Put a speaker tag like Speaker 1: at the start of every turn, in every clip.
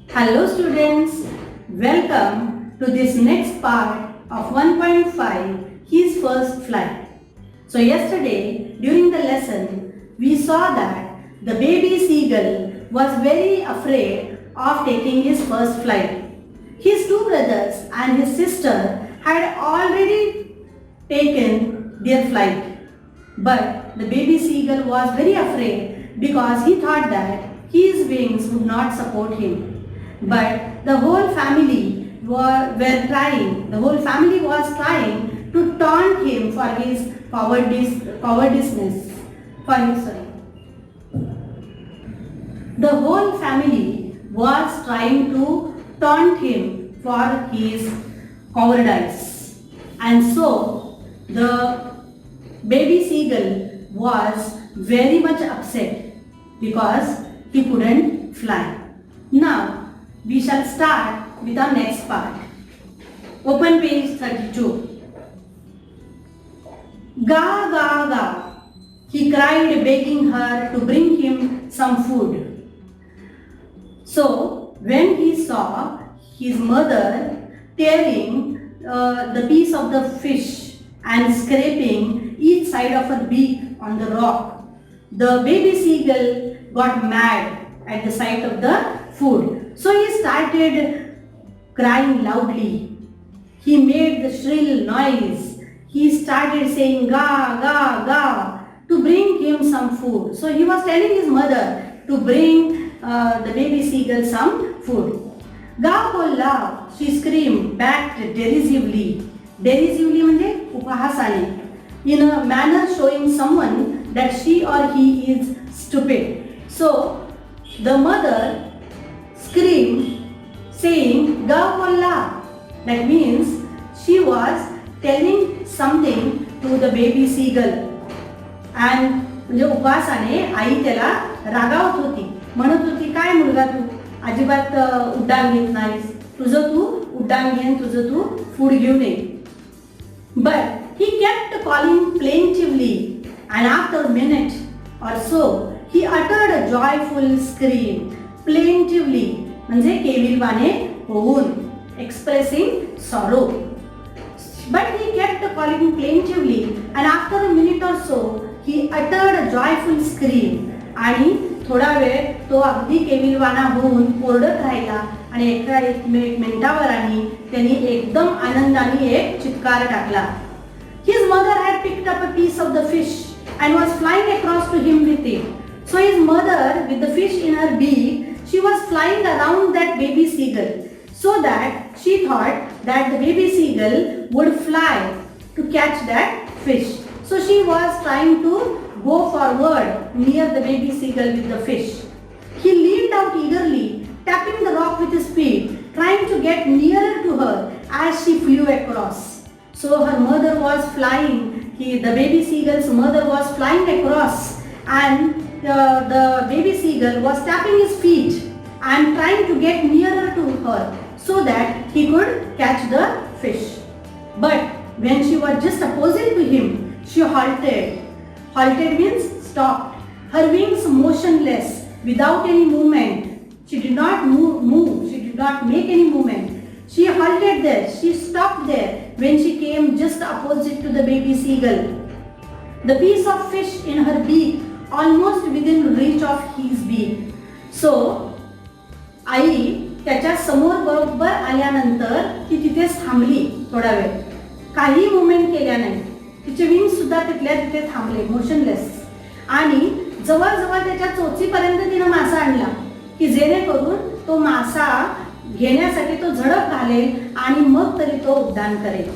Speaker 1: Hello students, welcome to this next part of 1.5, his first flight. So yesterday during the lesson we saw that the baby seagull was very afraid of taking his first flight. His two brothers and his sister had already taken their flight. But the baby seagull was very afraid because he thought that his wings would not support him. But the whole family were trying, the whole family was trying to taunt him for his cowardiceness. The whole family was trying to taunt him for his cowardice. And so the baby seagull was very much upset because he couldn't fly. Now we shall start with our next part. Open page 32. Ga, ga, ga, he cried, begging her to bring him some food. So when he saw his mother tearing the piece of the fish and scraping each side of her beak on the rock, the baby seagull got mad at the sight of the food. So he started crying loudly. He made the shrill noise. He started saying ga, ga, ga to bring him some food. So he was telling his mother to bring the baby seagull some food. Ga bolla, she screamed back derisively. Derisively म्हणजे उपहासाने. In a manner showing someone that she or he is stupid. So the mother screamed saying ga bolla. That means she was telling something to the baby seagull. And म्हणजे उपहासाने आई त्याला रागावत होती, म्हणत होती काय मुलगा तू अजिबात उड्डाण घेत नाहीस, तुझं तू उड्डाण घे, तुझं तू फूड घेऊन ये. But he kept calling plaintively, and after a minute or so he uttered a joyful scream. Plaintively म्हणजे केविलवाणे होऊन, expressing sorrow. But he kept calling plaintively, and after a minute or so he uttered a joyful scream. आणि थोडा वेळ तो अगदी केविलवाणा होऊन ओरडत राहिला आणि एक मिनिटावर आणि त्यांनी एकदम आनंदाने एक चित्कार टाकला. His mother had picked up a piece of the fish and was flying across to him with it. So his mother, with the fish in her beak, she was flying around that baby seagull, so that she thought that the baby seagull would fly to catch that fish. So she was trying to go forward near the baby seagull with the fish. He leaned out eagerly, tapping the rock with his feet, trying to get nearer to her as she flew across. So her mother was flying, the baby seagull's mother was flying across, and the baby seagull was tapping his feet and trying to get nearer to her so that he could catch the fish. But when she was just opposite to him, she halted. Halted means stopped. Her wings motionless, without any movement. She did not move. She did not make any movement. She halted there. She stopped there when she came just opposite to the baby seagull. The piece of fish in her beak almost within reach of his beak. So, आई त्याच्या समोर बरोबर आल्यानंतर ती तिथेच थांबली थोडा वेळ. काही मुवमेंट केल्या नाही. तिचे विंग्स सुद्धा तिथल्या तिथे थांबले, मोशनलेस. आणि जवळजवळ त्याच्या चोचीपर्यंत तिने मासा आणला की जेणेकरून तो मासा घेण्यासाठी तो झडप घालेल आणि मग तरी तो उड्डाण करेल.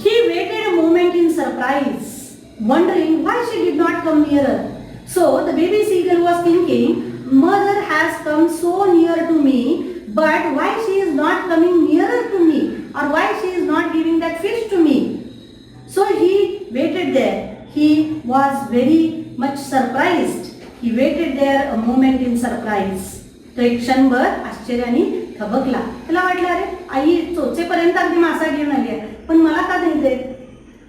Speaker 1: He waited a moment in surprise, wondering why she did not come nearer. So the baby seagull was thinking, mother has come so near to me, but why she is not coming nearer to me, or why she is not giving that fish to me? So he waited there. He was very much surprised. He waited there a moment in surprise. तो एक क्षणभर आश्चर्याने थबकला. त्याला वाटलं अरे आई चोचेपर्यंत अगदी मासा घेऊन आली आहे, पण मला का नाही देत.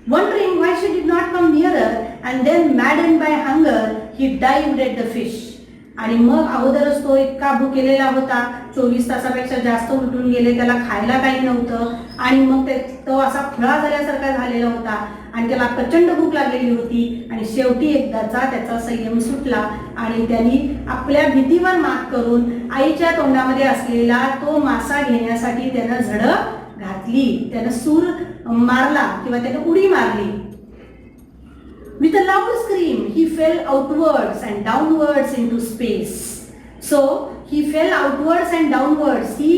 Speaker 1: Wondering why she did not come nearer, and then maddened by hunger, he dived at the fish. आणि मग अगोदरच तो इतका भुकेलेला होता, 24 तासापेक्षा जास्त उलटून गेले, त्याला खायला काही नव्हतं आणि मग तो असा फळा झाल्यासारखा झालेला होता आणि त्याला प्रचंड भूक लागलेली होती आणि शेवटी एकदाचा त्याचा संयम सुटला आणि त्यांनी आपल्या भीतीवर मात करून आईच्या तोंडामध्ये असलेला तो मासा घेण्यासाठी त्यानं झडप घातली, त्यानं सूर मारला किंवा त्यानं उडी मारली. With a loud scream, he fell outwards and downwards into space. So he fell outwards and downwards. He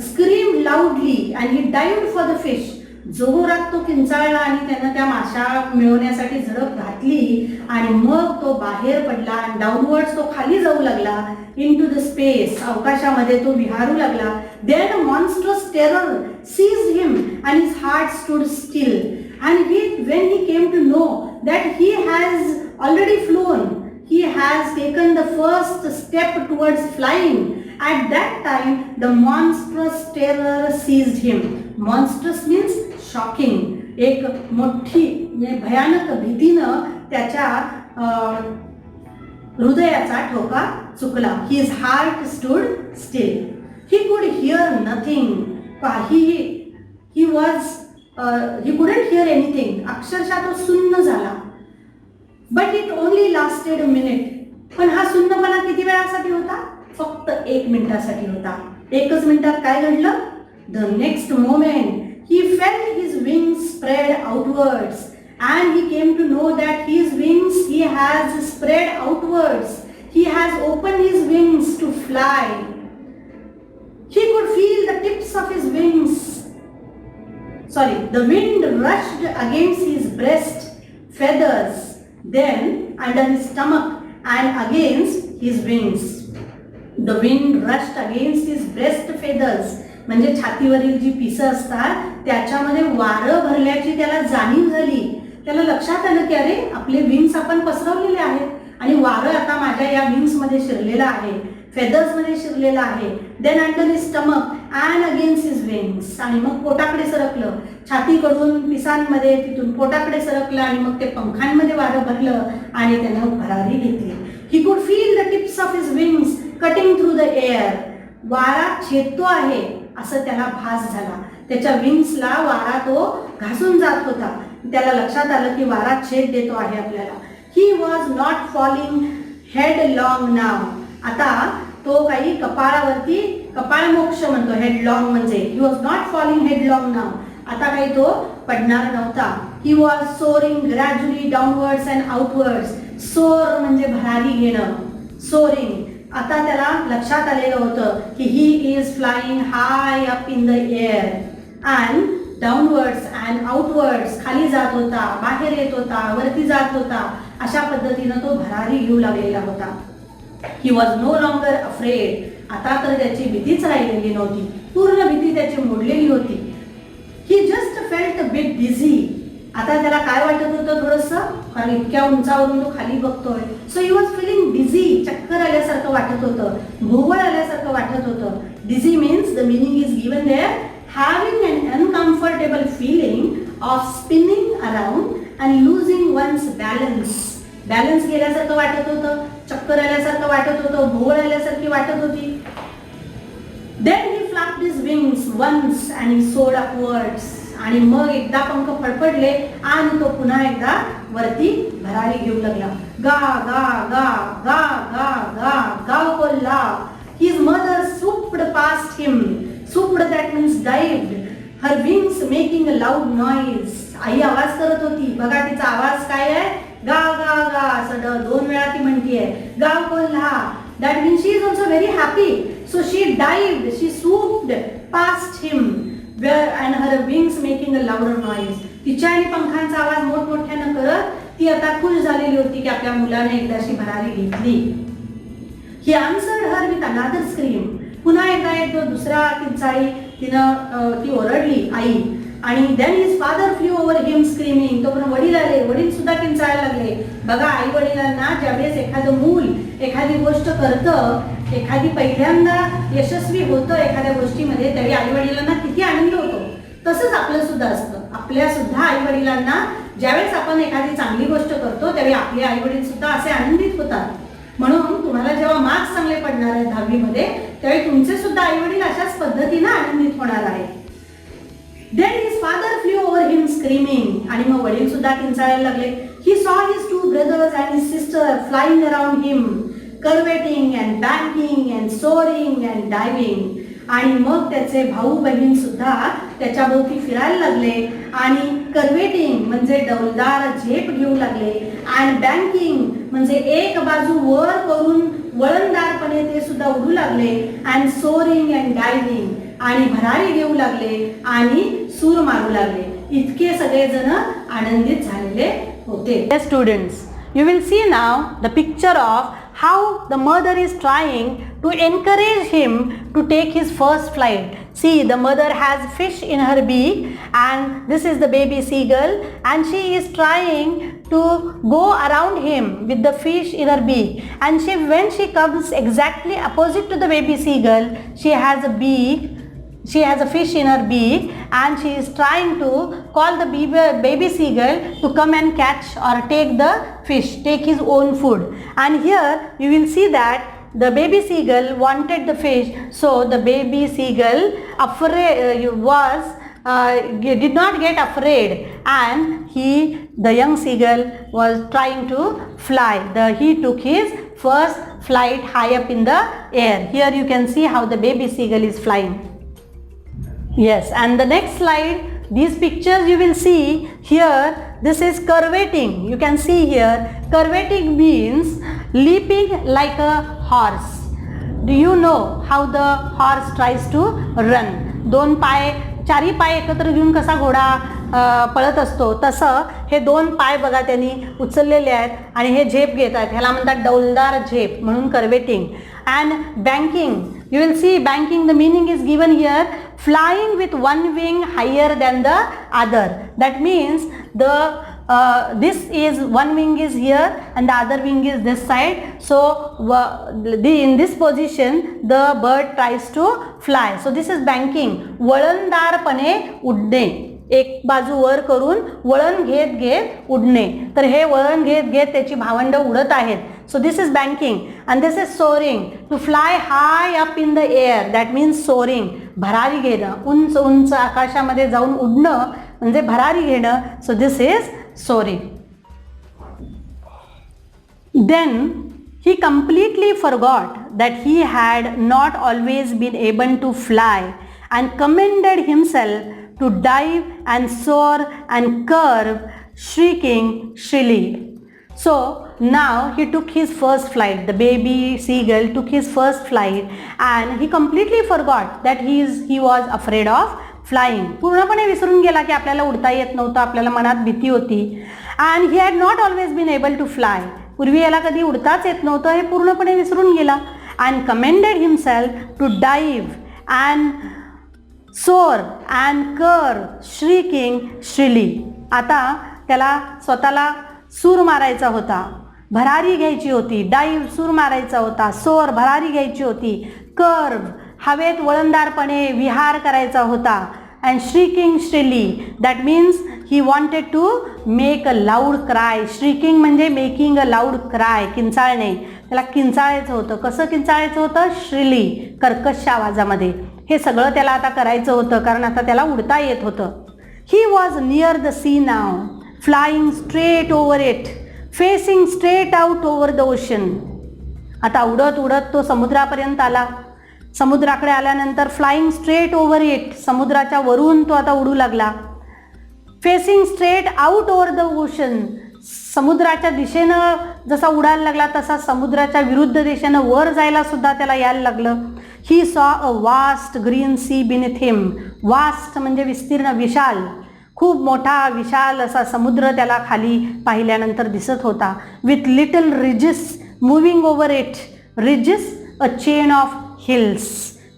Speaker 1: screamed loudly and he dived for the fish. जोरात तो किंचाळला आणि त्यानं त्या माशा मिळवण्यासाठी झडप घातली आणि मग तो बाहेर पडला आणि डाऊनवर्ड्स तो खाली जाऊ लागला, इनटू द स्पेस, अवकाशामध्ये तो विहारू लागला. Then a monstrous terror seized him and his heart stood still. And when he came to know that he has already flown, he has taken the first step towards flying, at that time the monstrous terror seized him. Monstrous means shocking. एक मोठी भयानक भीतीनं त्याच्या हृदयाचा ठोका चुकला. His heart stood still. He could hear nothing. He couldn't hear anything. अक्षरशः तो सुन्न झाला. But it only lasted a minute. पण हा सुन्नपणा किती वेळासाठी होता? फक्त 1 मिनिटासाठी होता. 1च मिनिटात काय घडलं? The next moment he felt his wings spread outwards and he came to know that his wings he has spread outwards. He has opened his wings to fly. He could feel the tips of his wings. The wind rushed against his breast feathers, then under his stomach and against his wings. The wind rushed against his breast feathers. म्हणजे छातीवरील जी पिसं असतात त्याच्यामध्ये वारं भरल्याची त्याला जाणीव झाली. त्याला लक्षात आलं की अरे आपले विंग्स आपण पसरवलेले आहेत आणि वारं आता माझ्या या विंग्स मध्ये शिरलेलं आहे, फेदर्स मध्ये शिरलेलं आहे. Then under his stomach and against his wings, आणि मग पोटाकडे सरकलं, छातीकडून पिसांमध्ये तिथून पोटाकडे सरकलं आणि मग ते पंखांमध्ये वारं भरलं आणि त्यानं भरारी घेतली. He could feel the tips of his wings cutting through the air. वारा छेदतो आहे असं त्याला भास झाला. त्याच्या विंग्सला वारा तो घासून जात होता. त्याला लक्षात आलं की वारा छेद देतो आहे आपल्याला. He was not falling headlong now. आता तो काही कपाळावरती, कपाळमोक्ष म्हणतो हेडलॉंग म्हणजे. He was not falling headlong now. आता काही तो पडणार नव्हता. He was soaring gradually downwards and outwards. Soar म्हणजे भरारी घेणं, सोअरिंग. आता त्याला लक्षात आलेलं होतं की he is flying high up in the air and downwards and outwards. खाली जात होता, बाहेर येत होता, वरती जात होता. अशा पद्धतीनं तो भरारी घेऊ लागलेला होता. He was no longer afraid. आता तर त्याची भीतीच राहिलेली नव्हती, पूर्ण भीती त्याची मोडलेली होती. ही जस्ट फेल्ट बिट डिझी. आता त्याला काय वाटत होतं थोडंसं, कारण इतक्या उंचावरून तो खाली बघतोय. So he was feeling dizzy. चक्कर आल्यासारखं वाटत होतं, भोवळ आल्यासारखं वाटत होतं. Dizzy means the meaning is given there, having an uncomfortable feeling of spinning around and losing one's balance. Balance गेल्यासारखं वाटत होतं, चक्कर आल्यासारखं वाटत होतं, भोवळ आल्यासारखी वाटत होती. Then he flapped his wings once and he soared upwards. आणि मग एकदा पंख फडफडले आणि तो पुन्हा एकदा वरती भरारी घेऊ लागला. गा गा गा गा गा गा गाव कोल्हा. His mother swooped past him. Swooped that means dived. Her wings making a loud noise. आई आवाज करत होती. बघा तिचा आवाज काय आहे, गा गा गा. असं 2 वेळा ती म्हणतीये गाव कोल्हा. That means she is also very happy. So she dived, she swooped past him. And her wings making a louder noise. तिच्या आणि पंखांचा आवाज मोठमोठ्यानं करत ती आता खुश झालेली होती की आपल्या मुलाने एकदाशी भरारी घेतली. He answered her with another scream. पुन्हा एकदा एक दुसरा किंचाळी तिनं ती ओरडली आई. आणि then his father flew over him screaming. तो पण वडील आले, वडील सुद्धा किंचाळायला लागले. बघा आई वडिलांना ज्यावेळेस एखादं मूल एखादी गोष्ट करतं, एखादी पहिल्यांदा यशस्वी होतं एखाद्या गोष्टीमध्ये, त्यावेळी आई वडिलांना किती आनंद होतो. तसंच आपलं सुद्धा असतं. आपल्या सुद्धा आई वडिलांना ज्यावेळेस आपण एखादी चांगली गोष्ट करतो त्यावेळी आपले आई वडील सुद्धा असे आनंदित होतात. म्हणून तुम्हाला जेव्हा मार्क्स होणार आहे 10वी मध्ये, त्यावेळी तुमचे सुद्धा आई वडील अशाच पद्धतीने आनंदित होणार आहे. Then his father flew over him screaming. आणि मग वडील सुद्धा किंचाळायला लागले. He saw his 2 brothers and his sister flying around him, curveting and banking and soaring and diving. आणि मग त्याचे भाऊ बहीण सुद्धा त्याच्या भोवती फिरायला लागले आणि कर्वेटिंग म्हणजे डौलदार झेप घेऊ लागले, अँड बँकिंग म्हणजे एक बाजू वर करून वळणदारपणे ते सुद्धा उडू लागले, अँड सोरिंग अँड डायव्हिंग आणि भरारी घेऊ लागले आणि सूर मारू लागले. इतके सगळेजण आनंदित झालेले होते. Students, you will see now the picture of how the mother is trying to encourage him to take his first flight. See, the mother has fish in her beak and this is the baby seagull, and she is trying to go around him with the fish in her beak, and when she comes exactly opposite to the baby seagull, she has a beak. She has a fish in her beak and she is trying to call the baby seagull to come and catch or take the fish, take his own food. And here you will see that the baby seagull wanted the fish, so the baby seagull did not get afraid, and the young seagull was trying to fly. He took his first flight high up in the air. Here you can see how the baby seagull is flying. Yes, and the next slide, these pictures you will see here, this is curveting. You can see here, curveting means leaping like a horse. Do you know how the horse tries to run? 2 पाय, 4 पाय एकत्र घेऊन कसा घोडा पळत असतो, तसं हे 2 पाय बघा त्यांनी उचललेले आहेत आणि हे झेप घेत आहेत. ह्याला म्हणतात डौलदार झेप, म्हणून curvetting. And banking, you will see banking, the meaning is given here, flying with one wing higher than the other. That means this is one wing is here and the other wing is this side, so in this position the bird tries to fly. So this is banking, वळणदारपणे उडणे, एक बाजू वर करून वळण घेत घेत उडणे. तर हे वळण घेत घेत त्याची भावंड उडत आहेत. So this is banking, and this is soaring, to fly high up in the air. That means soaring, भरारी घेणं, उंच उंच आकाशामध्ये जाऊन उडणं म्हणजे भरारी घेणं. So this is soaring. Then he completely forgot that he had not always been able to fly and commended himself to dive and soar and curve, shrieking shrilly. So now he took his first flight. The baby seagull took his first flight and he completely forgot that he was afraid of flying. पूर्णपणे विसरून गेला की आपल्याला उडता येत नव्हतं, आपल्याला मनात भीती होती. And he had not always been able to fly. पूर्वी याला कधी उडताच येत नव्हतं, हे पूर्णपणे विसरून गेला. And commended himself to dive and soar and curve, shrieking shrilly. आता त्याला स्वतःला सूर मारायचा होता, भरारी घ्यायची होती. डाईव्ह सूर मारायचा होता, सोर भरारी घ्यायची होती. कर्व हवेत वळणदारपणे विहार करायचा होता. And shrieking shrilly, that means he wanted to make a loud cry. Shrieking म्हणजे मेकिंग अ लाऊड क्राय, किंचाळणे. त्याला किंचाळायचं होतं. कसं किंचाळायचं होतं? श्रिली, कर्कश आवाजामध्ये. हे सगळं त्याला आता करायचं होतं कारण आता त्याला उडता येत होतं. He was near the sea नाव, flying straight over it, facing straight out over the ocean. आता उडत उडत तो समुद्रापर्यंत आला. समुद्राकडे आल्यानंतर फ्लाइंग स्ट्रेट ओव्हर इट, समुद्राच्या वरून तो आता उडू लागला. Facing straight out over the ocean, समुद्राच्या दिशेनं जसा उडायला लागला तसा समुद्राच्या विरुद्ध दिशेनं वर जायला सुद्धा त्याला यायला लागलं. He saw a vast green sea beneath him. Vast म्हणजे विस्तीर्ण, विशाल, खूप मोठा विशाल असा समुद्र त्याला खाली पाहिल्यानंतर दिसत होता. With little ridges moving over it. Ridges a chain of hills,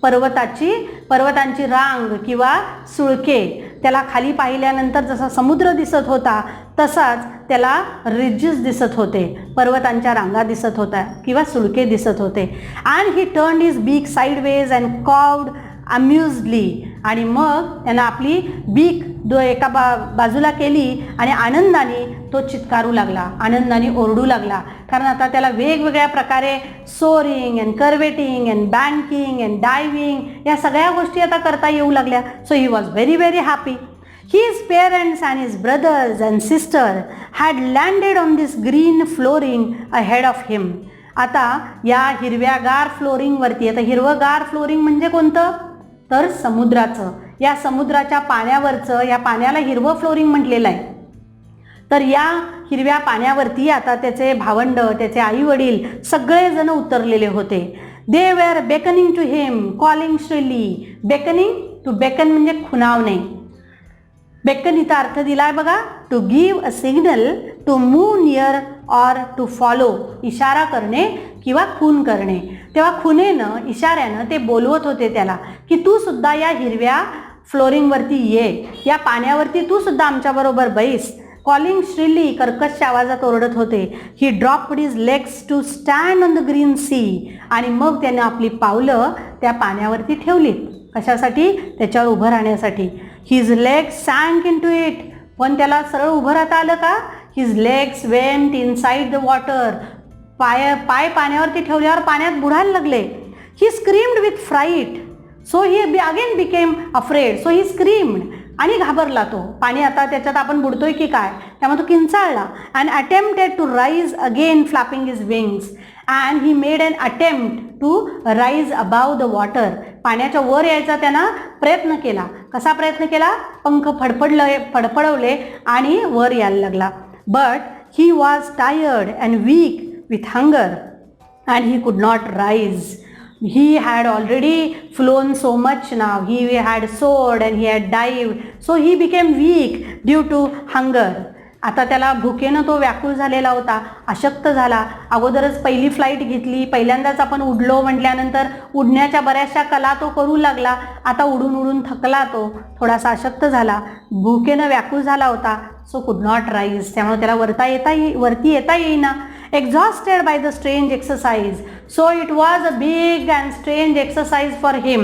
Speaker 1: पर्वतांची रांग किंवा सुळके. त्याला खाली पाहिल्यानंतर जसा समुद्र दिसत होता तसाच त्याला रिजेस दिसत होते, पर्वतांच्या रांगा दिसत होत्या किंवा सुळके दिसत होते. अँड ही टर्न्ड हिज बीक साइडवेज अँड कॉव्ड अम्युज्डली. आणि मग त्यानं आपली बीक एका बाजूला केली आणि आनंदाने तो चित्कारू लागला, आनंदाने ओरडू लागला, कारण आता त्याला वेगवेगळ्या प्रकारे soaring and curvetting and banking and diving या सगळ्या गोष्टी आता करता येऊ लागल्या. So he was very very happy. His parents and his brothers and sister had landed on this green flooring ahead of him. आता या हिरव्यागार फ्लोरिंगवरती, आता हिरवगार फ्लोरिंग म्हणजे कोणतं, तर समुद्राचं, या समुद्राच्या पाण्यावरचं, या पाण्याला हिरवं फ्लोरिंग म्हटलेलं आहे. तर या हिरव्या पाण्यावरती आता त्याचे भावंड, त्याचे आई वडील सगळेजण उतरलेले होते. They were beckoning to him, calling shrilly. Beckoning, to beckon म्हणजे खुणावणे. बेकन इथं अर्थ दिला आहे बघा, to give a signal, to move near or to follow, इशारा करणे किंवा खून करणे. तेव्हा खुनेनं, इशाऱ्यानं ते बोलवत होते त्याला की तू सुद्धा या हिरव्या फ्लोरिंगवरती ये, या पाण्यावरती तू सुद्धा आमच्याबरोबर बैस. कॉलिंग श्रीली, कर्कश आवाजात ओरडत होते. He dropped his legs to stand on the green sea. आणि मग त्याने आपली पावलं त्या पाण्यावरती ठेवली. कशासाठी, त्याच्यावर उभं राहण्यासाठी. His legs sank into it, पण त्याला सरळ उभं राहता आलं का. His legs went inside the water, पाय पाण्यावरती ठेवल्यावर पाण्यात बुडायला लागले. He screamed with fright, so he again became afraid. So he screamed, आणि घाबरला तो. पाणी आता त्याच्यात आपण बुडतोय की काय, त्यामुळे तो किंचाळला. And attempted to rise again flapping his wings. And he made an attempt to rise above the water. पाण्याच्या वर यायचा त्यानं प्रयत्न केला. कसा प्रयत्न केला, पंख फडफडवले आणि वर यायला लागला. But he was tired and weak with hunger and he could not rise. He had already flown so much now. He had soared and he had dived. So he became weak due to hunger. आता त्याला भुकेनं तो व्याकुळ झालेला होता, अशक्त झाला. अगोदरच पहिली flight घेतली, पहिल्यांदाच आपण उडलो म्हटल्यानंतर उडण्याच्या बऱ्याचशा कला तो करू लागला. आता उडून उडून थकला तो, थोडासा अशक्त झाला, भुकेनं व्याकुळ झाला होता. सो कुड नॉट राईज, त्यामुळे त्याला वरती येता येईना. Exhausted by the strange exercise. So it was a big and strange exercise for him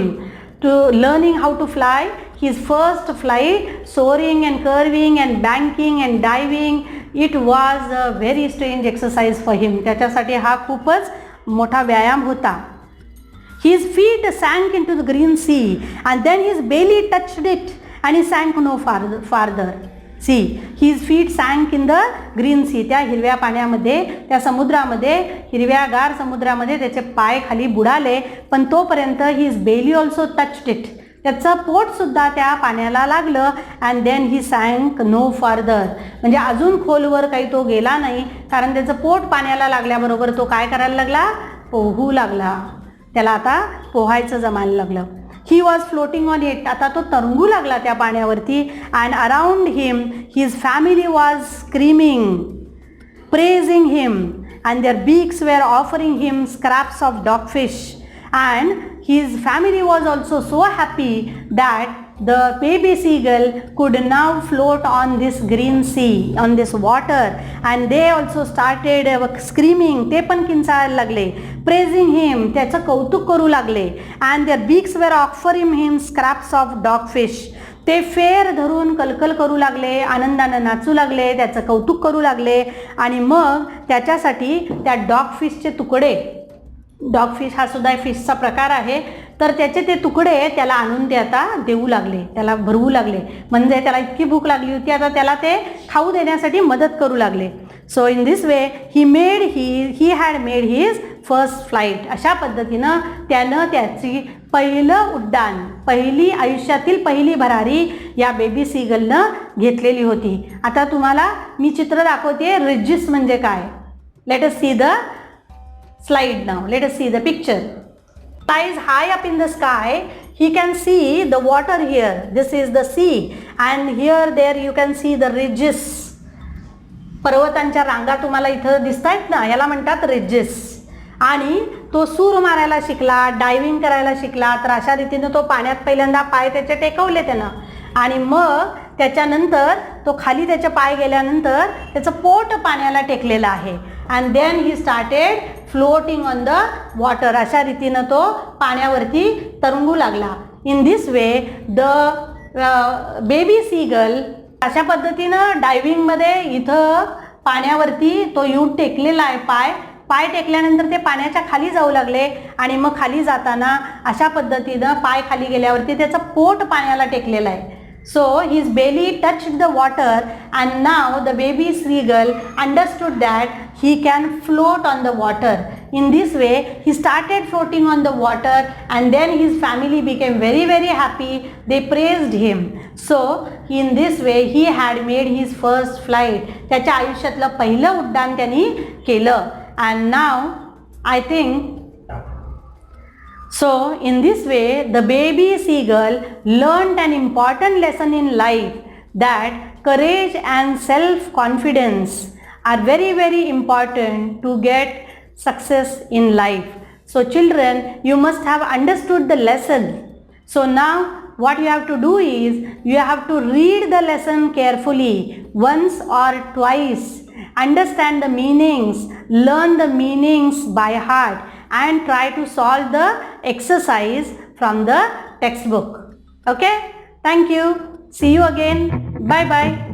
Speaker 1: to learning how to fly. His first flight, soaring and curving and banking and diving, it was a very strange exercise for him. त्याच्यासाठी हा खूपच मोठा व्यायाम होता. His feet sank into the green sea and then his belly touched it and he sank no farther. See, his feet sank in the green sea. त्या हिरव्या पाण्यामध्ये, त्या समुद्रामध्ये, हिरव्यागार समुद्रामध्ये त्याचे पाय खाली बुडाले, पण तोपर्यंत his belly also touched it. त्याचं पोटसुद्धा त्या पाण्याला लागलं. And then he sank no farther, म्हणजे अजून खोलवर काही तो गेला नाही, कारण त्याचं पोट पाण्याला लागल्याबरोबर तो काय करायला लागला, पोहू लागला. त्याला आता पोहायचं जमायला लागलं. He was floating on it, आता तो तरंगू लागला त्या पाण्यावरती. And around him his family was screaming, praising him, and their beaks were offering him scraps of dogfish. And his family was also so happy that the baby seagull could now float on this green sea, on this water, and they also started screaming. ते पण किंचाळायला लागले. Praising him, त्याचं कौतुक करू लागले. And their beaks were offering him scraps of dogfish. ते फेर धरून कलकल करू लागले, आनंदानं नाचू लागले, त्याचं कौतुक करू लागले. आणि मग त्याच्यासाठी त्या डॉगफिशचे तुकडे, डॉगफिश हा सुद्धा फिशचा प्रकार आहे, तर त्याचे ते तुकडे त्याला आणून ते आता देऊ लागले, त्याला भरवू लागले. म्हणजे त्याला इतकी भूक लागली होती, आता त्याला ते खाऊ देण्यासाठी मदत करू लागले. So in this way he had made his first flight. अशा पद्धतीनं त्यानं त्याची पहिलं उड्डाण, आयुष्यातील पहिली भरारी या बेबी सीगलनं घेतलेली होती. आता तुम्हाला मी चित्र दाखवते, रिजिस म्हणजे काय. Let us see the slide now. Let us see the picture. Flies high up in the sky. He can see the water here. This is the sea, and here there you can see the ridges. पर्वतांच्या रांगा तुम्हाला इथं दिसतायत ना, याला म्हणतात ridges. आणि तो सूर मारायला शिकला, डायव्हिंग करायला शिकला, तर अशा रीतीने तो पाण्यात पहिल्यांदा पाय त्याचे टेकवले त्यानं, आणि मग त्याच्यानंतर तो खाली त्याचे पाय गेल्यानंतर त्याचं पोट पाण्याला टेकलेलं आहे. And then he started floating on the water. अशा रीतीनं तो पाण्यावरती तरंगू लागला. In this way, the baby seagull अशा पद्धतीनं डायव्हिंगमध्ये इथं पाण्यावरती तो यूट टेकलेला आहे, पाय टेकल्यानंतर ते पाण्याच्या खाली जाऊ लागले आणि मग खाली जाताना अशा पद्धतीनं पाय खाली गेल्यावरती त्याचं पोट पाण्याला टेकलेलं आहे. So his belly touched the water and now the baby seagull understood that he can float on the water. In this way he started floating on the water and then his family became very very happy. They praised him. So in this way he had made his first flight. त्याच्या आयुष्यातलं पहिलं उड्डाण त्यांनी केलं. And now I think so in this way the baby seagull learned an important lesson in life, that courage and self confidence are very very important to get success in life. So children, you must have understood the lesson. So now what you have to do is you have to read the lesson carefully once or twice, understand the meanings, learn the meanings by heart and try to solve the exercise from the textbook. Okay? Thank you. See you again. Bye bye.